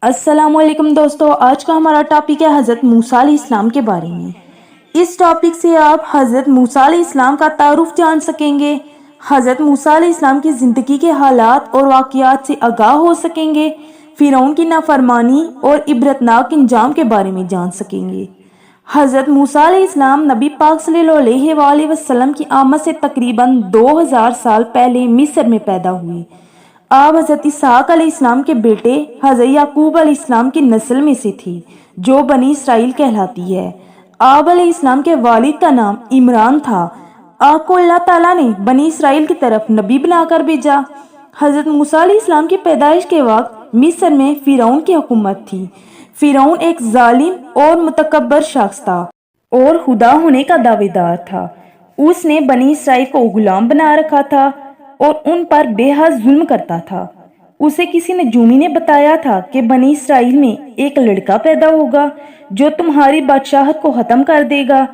السلام علیکم دوستو، آج کا ہمارا ٹاپک ہے حضرت موسیٰ علیہ السلام کے بارے میں۔ اس ٹاپک سے آپ حضرت موسیٰ علیہ السلام کا تعارف جان سکیں گے، حضرت موسیٰ علیہ السلام کی زندگی کے حالات اور واقعات سے آگاہ ہو سکیں گے، فرعون کی نافرمانی اور عبرتناک انجام کے بارے میں جان سکیں گے۔ حضرت موسیٰ علیہ السلام نبی پاک صلی اللہ علیہ وآلہ وسلم کی آمد سے تقریباً 2000 سال پہلے مصر میں پیدا ہوئے۔ آپ حضرت اسحاق علیہ السلام کے بیٹے حضرت یعقوب علیہ السلام کی نسل میں سے تھی جو بنی اسرائیل کہلاتی ہے۔ آپ علیہ السلام کے والد کا نام عمران تھا۔ آپ کو اللہ تعالیٰ نے بنی اسرائیل کی طرف نبی بنا کر بھیجا۔ حضرت موسیٰ علیہ السلام کی پیدائش کے وقت مصر میں فرعون کی حکومت تھی۔ فرعون ایک ظالم اور متکبر شخص تھا اور خدا ہونے کا دعوے دار تھا۔ اس نے بنی اسرائیل کو غلام بنا رکھا تھا اور ان پر بے حد ظلم کرتا تھا۔ اسے کسی نجومی نے بتایا تھا کہ بنی اسرائیل میں ایک لڑکا پیدا ہوگا جو تمہاری بادشاہت کو ختم کر دے گا،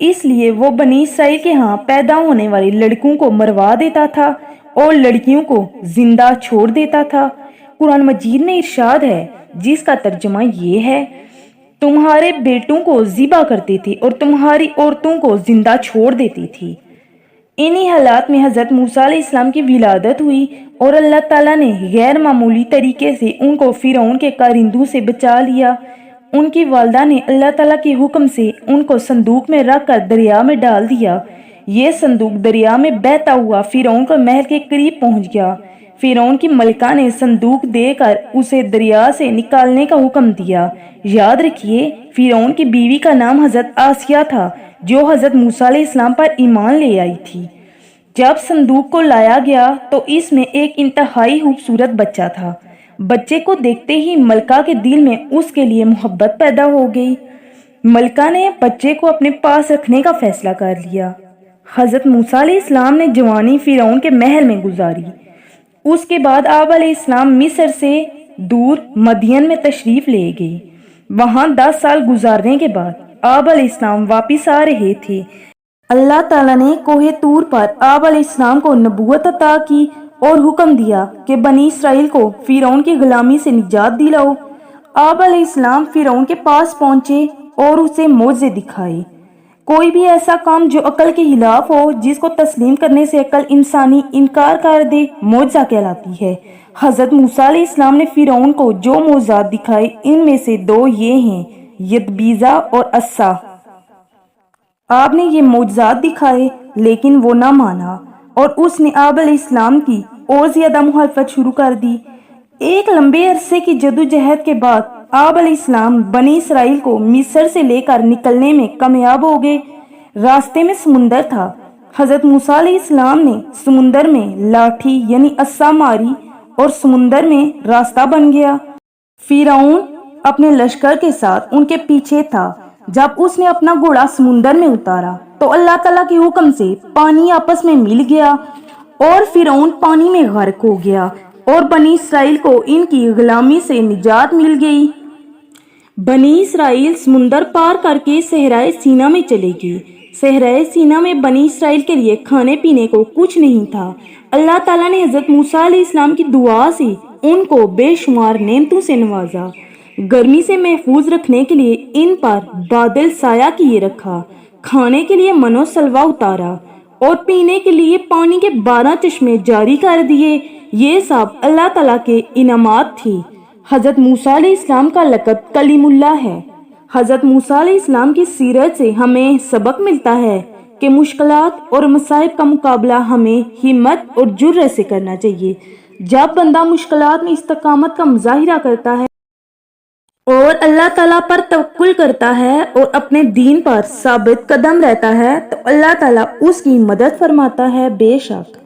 اس لیے وہ بنی اسرائیل کے ہاں پیدا ہونے والے لڑکوں کو مروا دیتا تھا اور لڑکیوں کو زندہ چھوڑ دیتا تھا۔ قرآن مجید میں ارشاد ہے، جس کا ترجمہ یہ ہے، تمہارے بیٹوں کو ذبح کرتی تھی اور تمہاری عورتوں کو زندہ چھوڑ دیتی تھی۔ انہی حالات میں حضرت موسیٰ علیہ السلام کی ولادت ہوئی اور اللہ تعالیٰ نے غیر معمولی طریقے سے ان کو فرعون کے کارندوں سے بچا لیا۔ ان کی والدہ نے اللہ تعالیٰ کے حکم سے ان کو صندوق میں رکھ کر دریا میں ڈال دیا۔ یہ صندوق دریا میں بہتا ہوا فرعون کے محل کے قریب پہنچ گیا۔ فرعون کی ملکہ نے صندوق دے کر اسے دریا سے نکالنے کا حکم دیا۔ یاد رکھیے، فرعون کی بیوی کا نام حضرت آسیہ تھا جو حضرت موسیٰ علیہ السلام پر ایمان لے آئی تھی۔ جب صندوق کو لایا گیا تو اس میں ایک انتہائی خوبصورت بچہ تھا۔ بچے کو دیکھتے ہی ملکہ کے دل میں اس کے لیے محبت پیدا ہو گئی۔ ملکہ نے بچے کو اپنے پاس رکھنے کا فیصلہ کر لیا۔ حضرت موسیٰ علیہ السلام نے جوانی فرعون کے محل میں گزاری۔ اس کے بعد آپ علیہ السلام مصر سے دور مدین میں تشریف لے گئے۔ وہاں 10 سال گزارنے کے بعد آپ علیہ السلام واپس آ رہے تھے۔ اللہ تعالیٰ نے کوہ طور پر آپ علیہ السلام کو نبوت عطا کی اور حکم دیا کہ بنی اسرائیل کو فرعون کی غلامی سے نجات دلاؤ۔ آپ علیہ السلام فرعون کے پاس پہنچے اور اسے معجزے دکھائے۔ کوئی بھی ایسا کام جو عقل کے خلاف ہو، جس کو تسلیم کرنے سے عقل انسانی انکار کر دے، معجزہ کہلاتی ہے۔ حضرت موسیٰ علیہ السلام نے فرعون کو جو معجزات دکھائے، ان میں سے 2 یہ ہیں، یدبیزا اور عصا۔ آپ نے یہ معجزات دکھائے لیکن وہ نہ مانا اور اس نے آپ علیہ السلام کی اور زیادہ مخالفت شروع کر دی۔ ایک لمبے عرصے کی جدوجہد کے بعد آپ علیہ السلام بنی اسرائیل کو مصر سے لے کر نکلنے میں کامیاب ہو گئے۔ راستے میں سمندر تھا۔ حضرت موسیٰ علیہ السلام نے سمندر میں لاٹھی یعنی عصا ماری اور سمندر میں راستہ بن گیا۔ فرعون اپنے لشکر کے ساتھ ان کے پیچھے تھا۔ جب اس نے اپنا گھوڑا سمندر میں اتارا تو اللہ تعالیٰ کے حکم سے پانی آپس میں مل گیا اور فرعون پانی میں غرق ہو گیا اور بنی اسرائیل کو ان کی غلامی سے نجات مل گئی۔ بنی اسرائیل سمندر پار کر کے صحرائے سینا میں چلے گئے۔ صحرائے سینا میں بنی اسرائیل کے لیے کھانے پینے کو کچھ نہیں تھا۔ اللہ تعالیٰ نے حضرت موسیٰ علیہ السلام کی دعا سے ان کو بے شمار نعمتوں سے نوازا۔ گرمی سے محفوظ رکھنے کے لیے ان پر بادل سایہ کیے رکھا، کھانے کے لیے من و سلوہ اتارا اور پینے کے لیے پانی کے 12 چشمے جاری کر دیے۔ یہ سب اللہ تعالیٰ کے انعامات تھے۔ حضرت موسیٰ علیہ السلام کا لقب کلیم اللہ ہے۔ حضرت موسیٰ علیہ السلام کی سیرت سے ہمیں سبق ملتا ہے کہ مشکلات اور مصائب کا مقابلہ ہمیں ہمت اور جرأت سے کرنا چاہیے۔ جب بندہ مشکلات میں استقامت کا مظاہرہ کرتا ہے اور اللہ تعالیٰ پر توکل کرتا ہے اور اپنے دین پر ثابت قدم رہتا ہے تو اللہ تعالیٰ اس کی مدد فرماتا ہے۔ بے شک